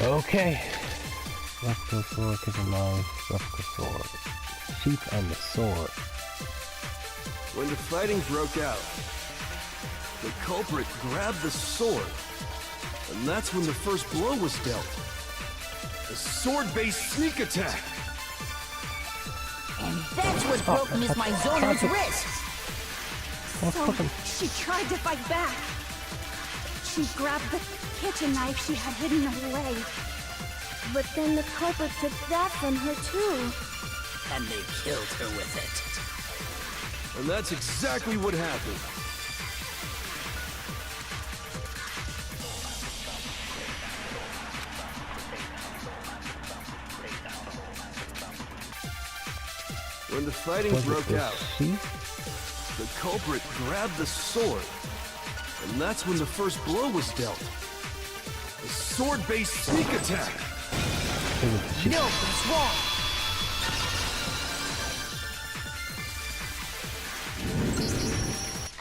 Okay. Replica sword, kitchen knife, replica sword. Sheath and the sword. When the fighting broke out, the culprit grabbed the sword, and that's when the first blow was dealt. A sword-based sneak attack. And that's what broke Miss Mizono's wrist. So she tried to fight back. She grabbed the kitchen knife she had hidden away. But then the culprit took that from her too. And they killed her with it. And that's exactly what happened. When the fighting broke out, the culprit grabbed the sword, and that's when the first blow was dealt. A sword-based sneak attack. No, that's wrong.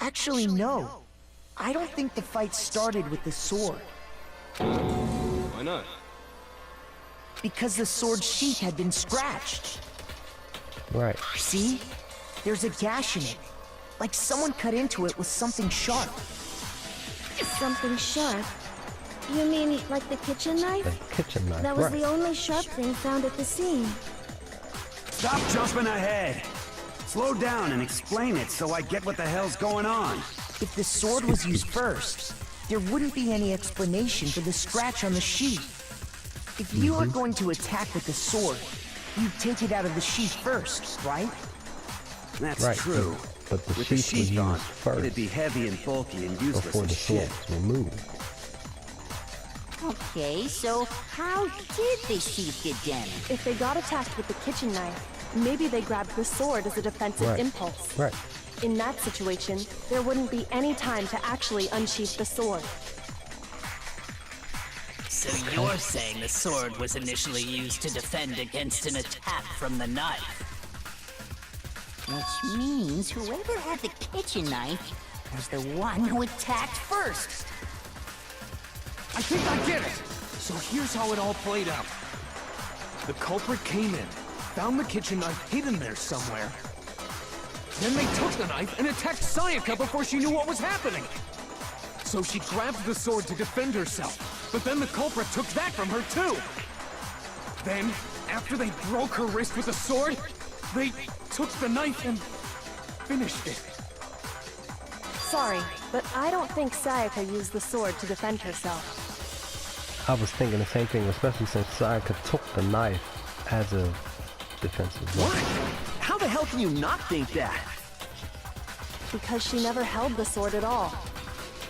Actually, no. I don't think the fight started with the sword. Why not? Because the sword sheath had been scratched. Right. See? There's a gash in it. Like someone cut into it with something sharp. Something sharp? You mean like the kitchen knife? The kitchen knife. That was right. the only sharp thing found at the scene. Stop jumping ahead! Slow down and explain it so I get what the hell's going on. If the sword was used first, there wouldn't be any explanation for the scratch on the sheath. If you are going to attack with the sword, you'd take it out of the sheath first, right? That's Right, true. but the With sheath the was sheath used on, first it'd be heavy and bulky and useless before the as sword shit. was removed. Okay, so how did the sheath get damaged? If they got attacked with the kitchen knife, maybe they grabbed the sword as a defensive Right. impulse. Right. In that situation, there wouldn't be any time to actually unsheath the sword. So you're saying the sword was initially used to defend against an attack from the knife? Which means whoever had the kitchen knife was the one who attacked first. I think I get it! So here's how it all played out. The culprit came in, found the kitchen knife hidden there somewhere. Then they took the knife and attacked Sayaka before she knew what was happening. So she grabbed the sword to defend herself, but then the culprit took that from her too. Then, after they broke her wrist with the sword, they took the knife and finished it. Sorry, but I don't think Sayaka used the sword to defend herself. I was thinking the same thing, especially since Sayaka took the knife as a defensive weapon. What? How the hell can you not think that? Because she never held the sword at all.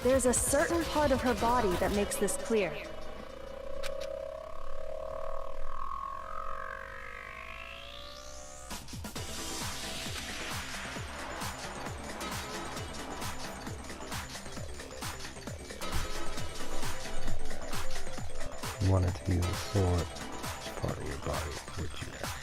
There's a certain part of her body that makes this clear. You wanted to use a sword as part of your body, which you have.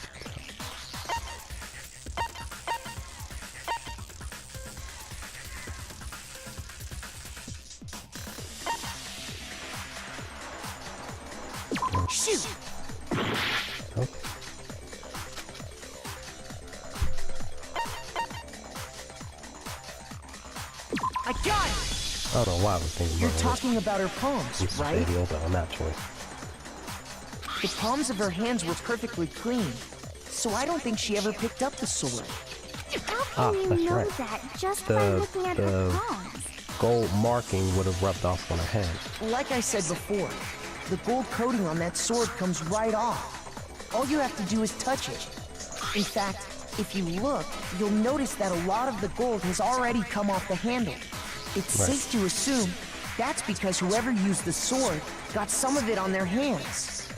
Shoot! Oh. I got it! I don't know why I was thinking You're about talking about her palms, this right? video on that choice. The palms of her hands were perfectly clean, so I don't think she ever picked up the sword. How can that's you know right. that just by looking at her palms? Gold marking would have rubbed off on her hand. Like I said before, the gold coating on that sword comes right off. All you have to do is touch it. In fact, if you look, you'll notice that a lot of the gold has already come off the handle. It's Right. safe to assume that's because whoever used the sword got some of it on their hands.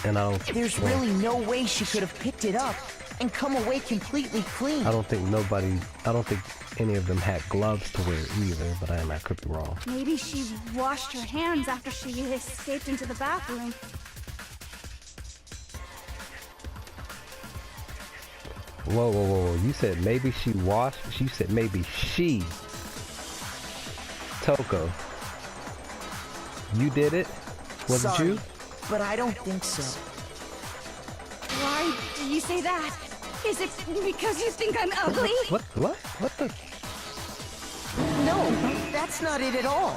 And I don't There's well, really no way she could have picked it up and come away completely clean. I don't think any of them had gloves to wear either, but I could be wrong. Maybe she washed her hands after she escaped into the bathroom. Whoa, whoa, whoa, whoa. You said maybe she washed, you said maybe she. Toko. You did it? Was Sorry. it you? but I don't think so. Why do you say that? Is it because you think I'm ugly? What the? No, that's not it at all.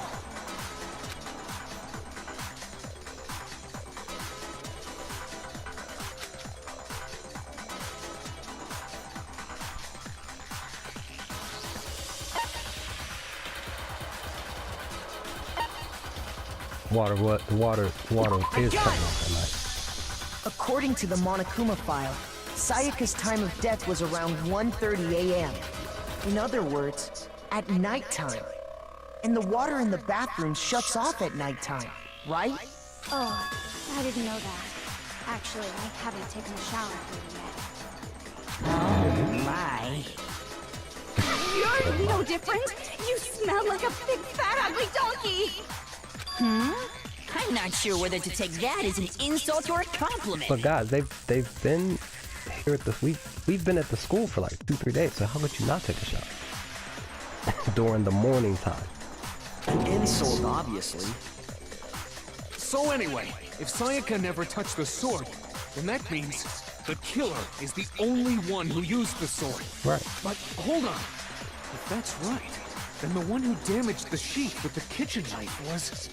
Water is coming off the knife. According to the Monokuma file, Sayaka's time of death was around 1:30 a.m. In other words, at nighttime. And the water in the bathroom shuts off at nighttime, right? Oh, I didn't know that. Actually, I haven't taken a shower yet. Oh my. You're no different. You smell like a big fat ugly donkey. I'm not sure whether to take that as an insult or a compliment. But guys, they've been here at the we've been at the school for like 2-3 days. So how could you not take a shower during the morning time? Insult, obviously. So anyway, if Sayaka never touched the sword, then that means the killer is the only one who used the sword. Right. But hold on. If that's right, then the one who damaged the sheath with the kitchen knife was...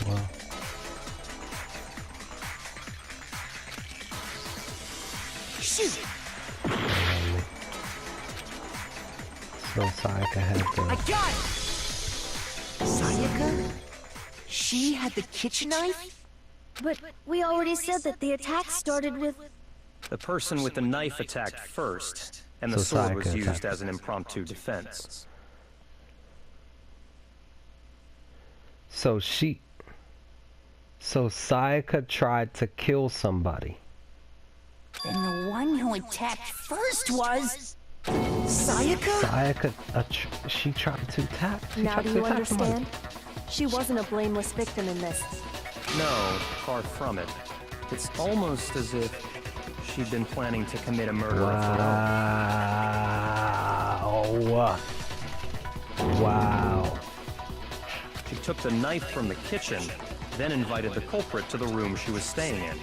Wow. Shoot! So Sayaka had I the... got it! Sayaka? She had the kitchen knife? But we already said that the attack started with... The person with the knife attacked first, and the So sword was Sayaka used attacked. as an impromptu defense. So Sayaka tried to kill somebody. Then the one who attacked first was... Sayaka? Sayaka, she tried to attack. Now do you somebody. understand? She wasn't a blameless victim in this. No, far from it. It's almost as if she'd been planning to commit a murder of her Wow. Wow. own. She took the knife from the kitchen, then invited the culprit to the room she was staying in.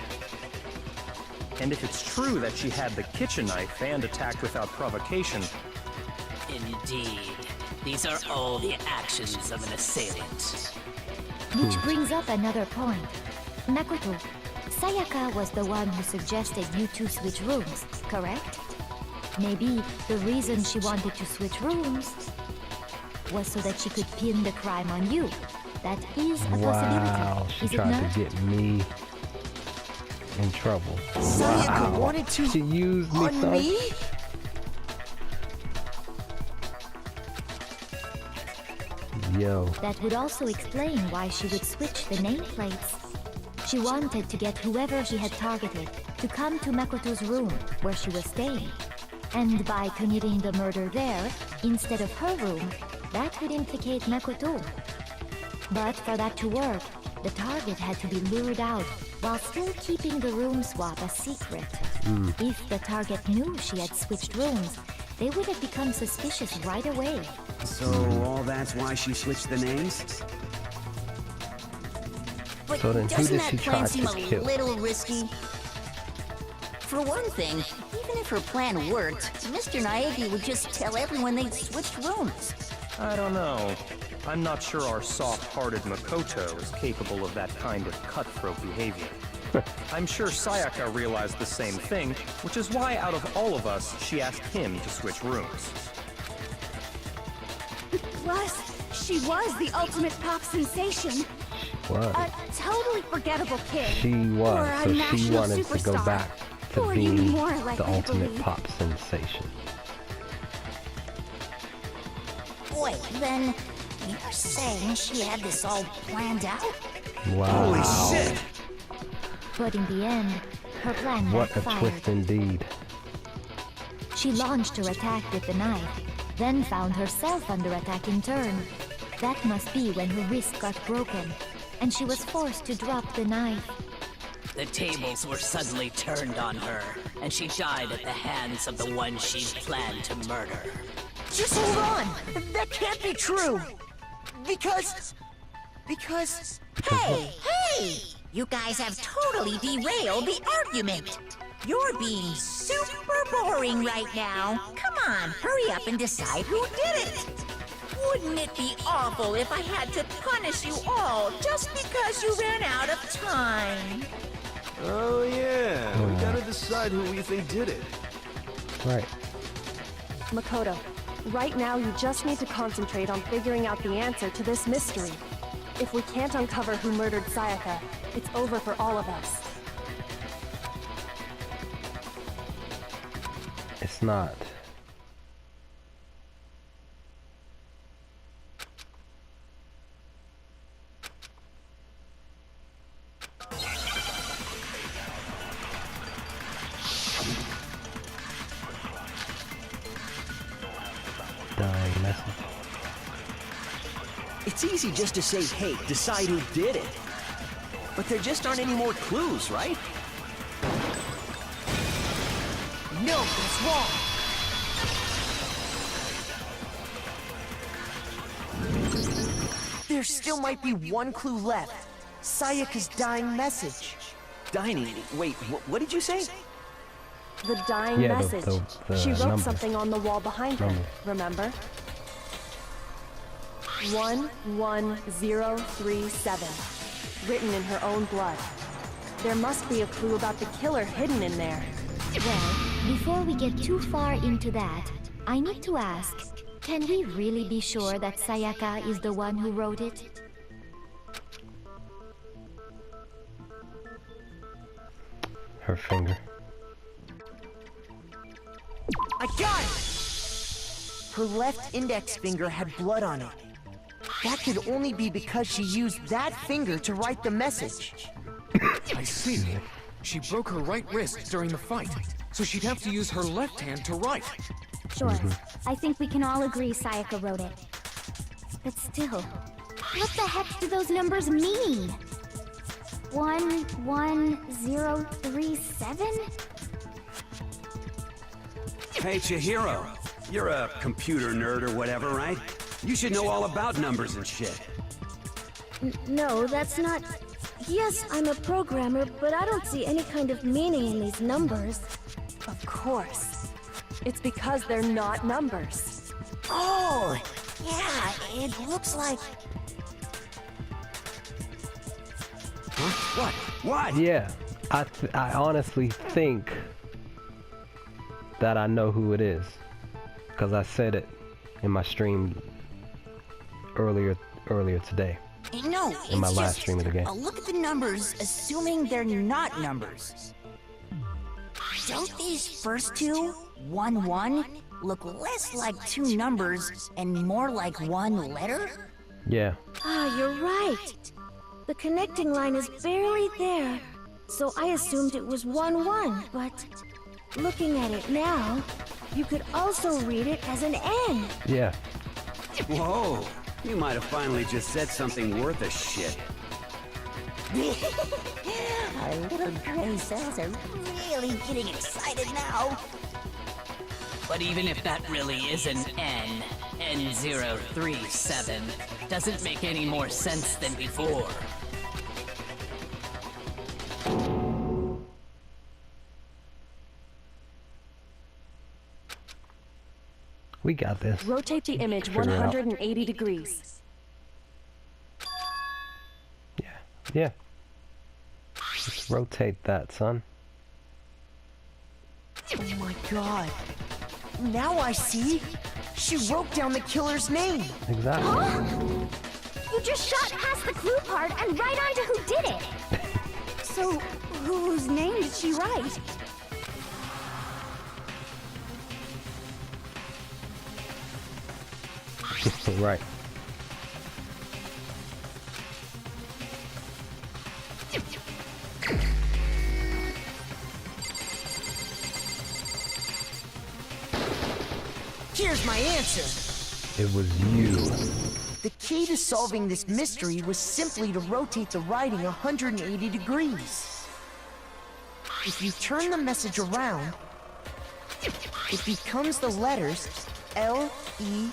And if it's true that she had the kitchen knife and attacked without provocation, Indeed. These are all the actions of an assailant. Which brings up another point. Makoto, Sayaka was the one who suggested you two switch rooms, correct? Maybe the reason she wanted to switch rooms was so that she could pin the crime on you. That is a Wow, possibility, she is it tried not? to get me in trouble. Sayaka Wow. wanted to... She used me, on son. me? Yo. That would also explain why she would switch the nameplates. She wanted to get whoever she had targeted to come to Makoto's room where she was staying. And by committing the murder there, instead of her room, that would implicate Makoto. But for that to work, the target had to be lured out while still keeping the room swap a secret. If the target knew she had switched rooms, they would have become suspicious right away. So all that's why she switched the names? But So then who doesn't did that she plan try seem to a kill? little risky? For one thing, even if her plan worked, Mr. Naegi would just tell everyone they'd switched rooms. I don't know. I'm not sure our soft-hearted Makoto is capable of that kind of cutthroat behavior. I'm sure Sayaka realized the same thing, which is why out of all of us, she asked him to switch rooms. Plus, she was the ultimate pop sensation. What? A totally forgettable kid. She Or was. a So she national wanted to go superstar. back Who to are you being more likely the to ultimate believe? pop sensation. Wait, then you're saying she had this all planned out? Wow. Holy shit! But in the end, her plan What a backfired. twist indeed. She launched her attack with the knife, then found herself under attack in turn. That must be when her wrist got broken. and she was forced to drop the knife. The tables were suddenly turned on her, and she died at the hands of the one she planned to murder. Just hold on! That can't be true! Because... Hey! You guys have totally derailed the argument. You're being super boring right now. Come on, hurry up and decide who did it. Wouldn't it be awful if I had to punish you all just because you ran out of time? Oh yeah, we gotta decide who we think did it. Right. Makoto, right now you just need to concentrate on figuring out the answer to this mystery. If we can't uncover who murdered Sayaka, it's over for all of us. It's not. Dying message. It's easy just to say, hey, decide who did it. But there just aren't any more clues, right? No, that's wrong! There still might be one clue left. Sayaka's dying message. Dining? Wait, what did you say? The dying Yeah, message. the She wrote numbers. something on the wall behind her, Numbers. remember? 11037. Written in her own blood. There must be a clue about the killer hidden in there. Well, before we get too far into that, I need to ask, can we really be sure that Sayaka is the one who wrote it? Her finger. I got it! Her left index finger had blood on it. That could only be because she used that finger to write the message. I see. She broke her right wrist during the fight, so she'd have to use her left hand to write. Sure. I think we can all agree Sayaka wrote it. But still, what the heck do those numbers mean? 11037? Hey, Chihiro. You're a computer nerd or whatever, right? You should know all about numbers and shit. No, that's not... Yes, I'm a programmer, but I don't see any kind of meaning in these numbers. Of course. It's because they're not numbers. Oh, yeah, it looks like... Huh? What? Yeah, I honestly think that I know who it is, because I said it in my stream earlier today. No, in my it's last just stream of the game. look at the numbers, assuming they're not numbers. Don't these first two, 1-1, look less like two numbers and more like one letter? Yeah. Ah, you're right. The connecting line is barely there, so I assumed it was 1-1, but looking at it now, you could also read it as an N. Yeah. Whoa, you might have finally just said something worth a shit. Our little gray cells are really getting excited now. But even if that really is an N, N037, doesn't make any more sense than before. We got this. Rotate the image Figure it out. 180 degrees. Yeah. Just rotate that, son. Oh my god. Now I see. She wrote down the killer's name. Exactly. You just shot past the clue part and right onto who did it. So, whose name did she write? Right. Here's my answer. It was you. The key to solving this mystery was simply to rotate the writing 180 degrees. If you turn the message around, it becomes the letters L-E-O-N.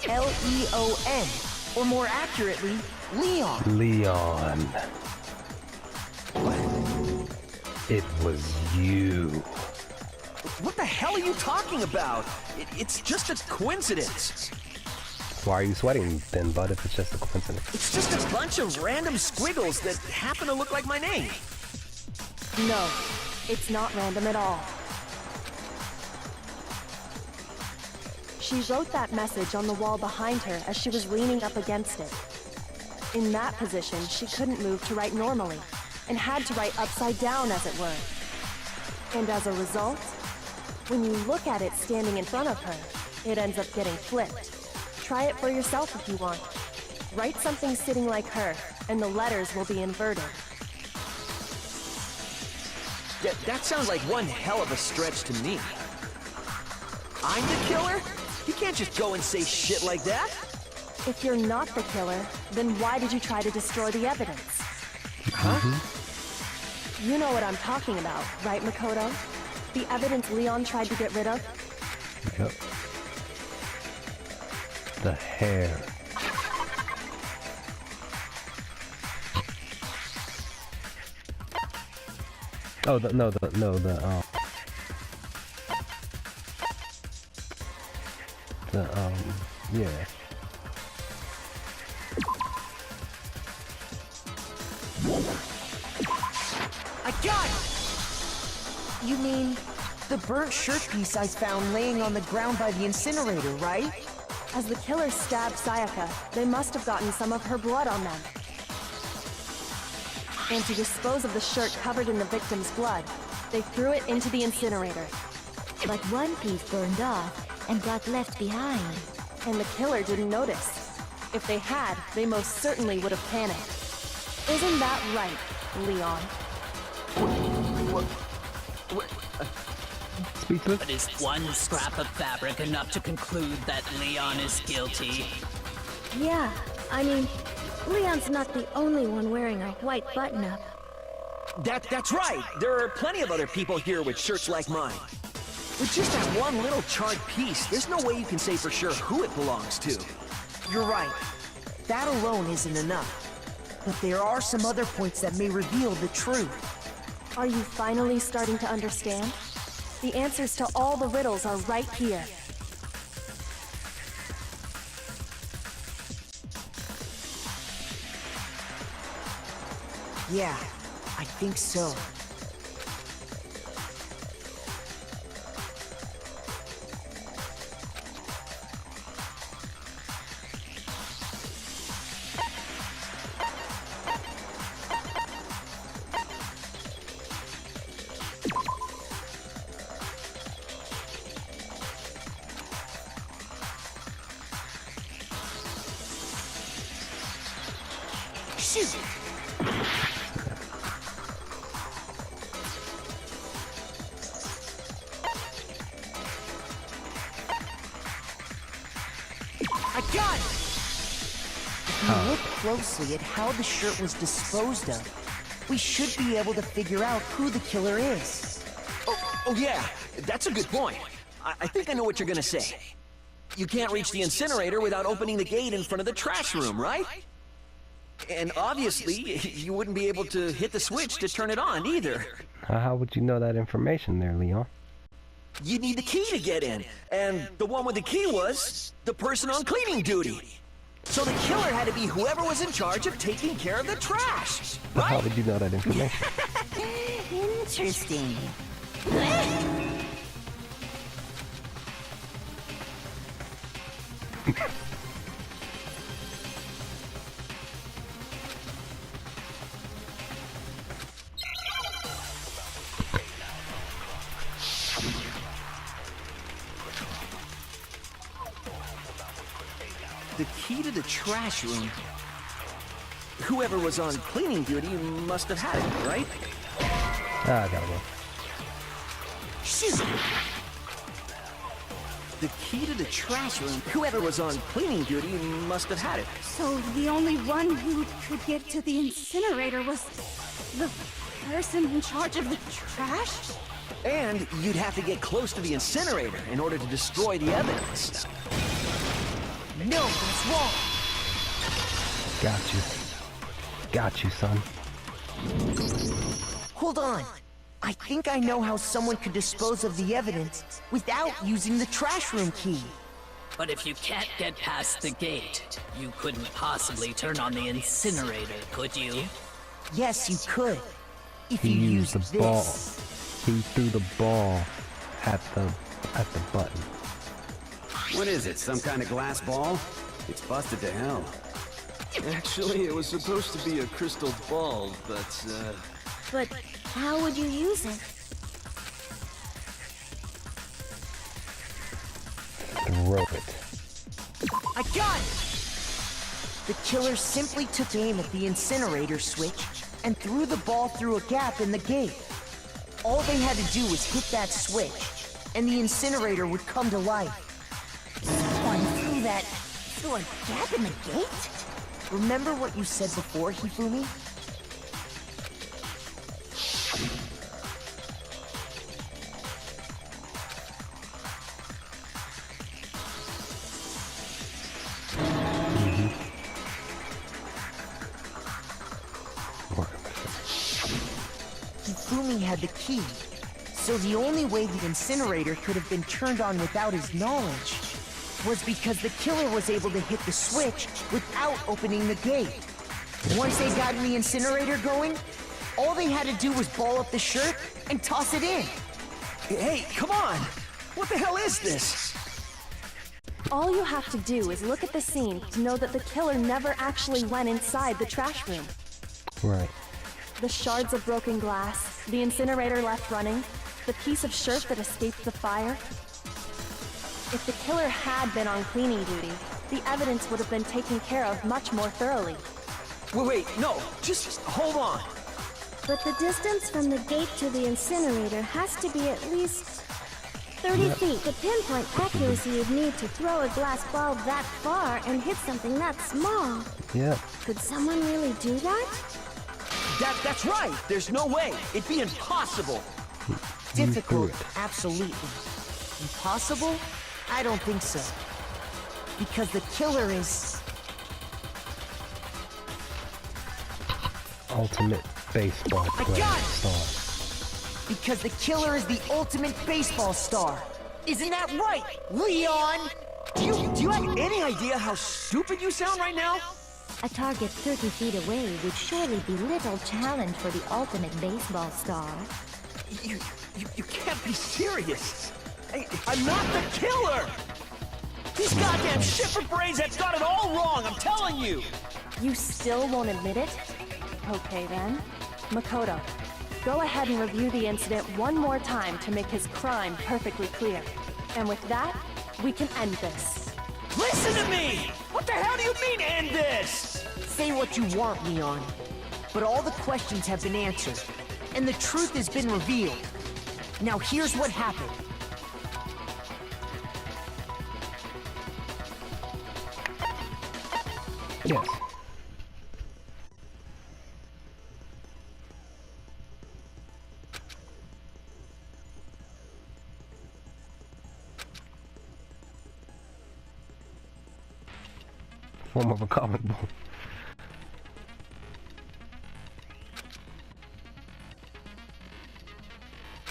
L-E-O-N, or more accurately, Leon. Leon. It was you. What the hell are you talking about? It's just a coincidence. Why are you sweating then, bud, if it's just a coincidence? It's just a bunch of random squiggles that happen to look like my name. No, it's not random at all. She wrote that message on the wall behind her as she was leaning up against it. In that position, she couldn't move to write normally, and had to write upside down, as it were. And as a result, when you look at it standing in front of her, it ends up getting flipped. Try it for yourself if you want. Write something sitting like her, and the letters will be inverted. That sounds like one hell of a stretch to me. I'm the killer? You can't just go and say shit like that. If you're not the killer, then why did you try to destroy the evidence? Huh? You know what I'm talking about, right, Makoto? The evidence Leon tried to get rid of? Yep. The hair. Oh, yeah. I got it! You mean the burnt shirt piece I found laying on the ground by the incinerator, right? As the killer stabbed Sayaka, they must have gotten some of her blood on them. And to dispose of the shirt covered in the victim's blood, they threw it into the incinerator. But one piece burned off and got left behind. And the killer didn't notice. If they had, they most certainly would have panicked. Isn't that right, Leon? Speechless? But is one scrap of fabric enough to conclude that Leon is guilty? Yeah, I mean, Leon's not the only one wearing a white button-up. That's right. There are plenty of other people here with shirts like mine. With just that one little charred piece, there's no way you can say for sure who it belongs to. You're right. That alone isn't enough. But there are some other points that may reveal the truth. Are you finally starting to understand? The answers to all the riddles are right here. Yeah, I think so. Shoot! I got it! If you look closely at how the shirt was disposed of, we should be able to figure out who the killer is. Oh yeah, that's a good point. I think I know what you're gonna say. You can't reach the incinerator without opening the gate in front of the trash room, right? And obviously, you wouldn't be able to hit the switch to turn it on either. How would you know that information there, Leon? You'd need the key to get in, and the one with the key was the person on cleaning duty. So the killer had to be whoever was in charge of taking care of the trash, But right? how would you know that information? Interesting. The key to the trash room. Whoever was on cleaning duty must have had it, right? Ah, I gotta go. Shoot! The key to the trash room, whoever was on cleaning duty must have had it. So the only one who could get to the incinerator was the person in charge of the trash? And you'd have to get close to the incinerator in order to destroy the evidence. No, that's wrong. Got you. Got you, son. Hold on. I think I know how someone could dispose of the evidence without using the trash room key. But if you can't get past the gate, you couldn't possibly turn on the incinerator, could you? Yes, you could. If He you used used the ball. this. He threw the ball at the button. What is it, some kind of glass ball? It's busted to hell. Actually, it was supposed to be a crystal ball, but, But how would you use it? Throw it. I got it! The killer simply took aim at the incinerator switch and threw the ball through a gap in the gate. All they had to do was hit that switch, and the incinerator would come to life. Someone threw that through a gap in the gate? Remember what you said before, Hifumi? Hifumi had the key, so the only way the incinerator could have been turned on without his knowledge was because the killer was able to hit the switch without opening the gate. Once they got the incinerator going, all they had to do was ball up the shirt and toss it in. Hey, come on! What the hell is this? All you have to do is look at the scene to know that the killer never actually went inside the trash room. Right. The shards of broken glass, the incinerator left running, the piece of shirt that escaped the fire. If the killer had been on cleaning duty, the evidence would have been taken care of much more thoroughly. Wait, no, just hold on. But the distance from the gate to the incinerator has to be at least 30 feet. The pinpoint accuracy you'd need to throw a glass ball that far and hit something that small. Yeah. Could someone really do that? That's right. There's no way. It'd be impossible. Difficult, absolutely. Impossible? I don't think so. Because the killer is... Ultimate baseball player got it! star. Because the killer is the ultimate baseball star. Isn't that right, Leon? Do you have any idea how stupid you sound right now? A target 30 feet away would surely be little challenge for the ultimate baseball star. You can't be serious. I'm not the killer! These goddamn shifter brains have got it all wrong, I'm telling you! You still won't admit it? Okay then. Makoto, go ahead and review the incident one more time to make his crime perfectly clear. And with that, we can end this. Listen to me! What the hell do you mean, end this? Say what you want, Leon. But all the questions have been answered, and the truth has been revealed. Now here's what happened. Yes. Form of a comic book.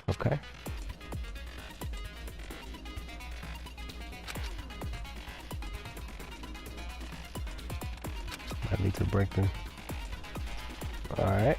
Okay. I need to break them. Alright.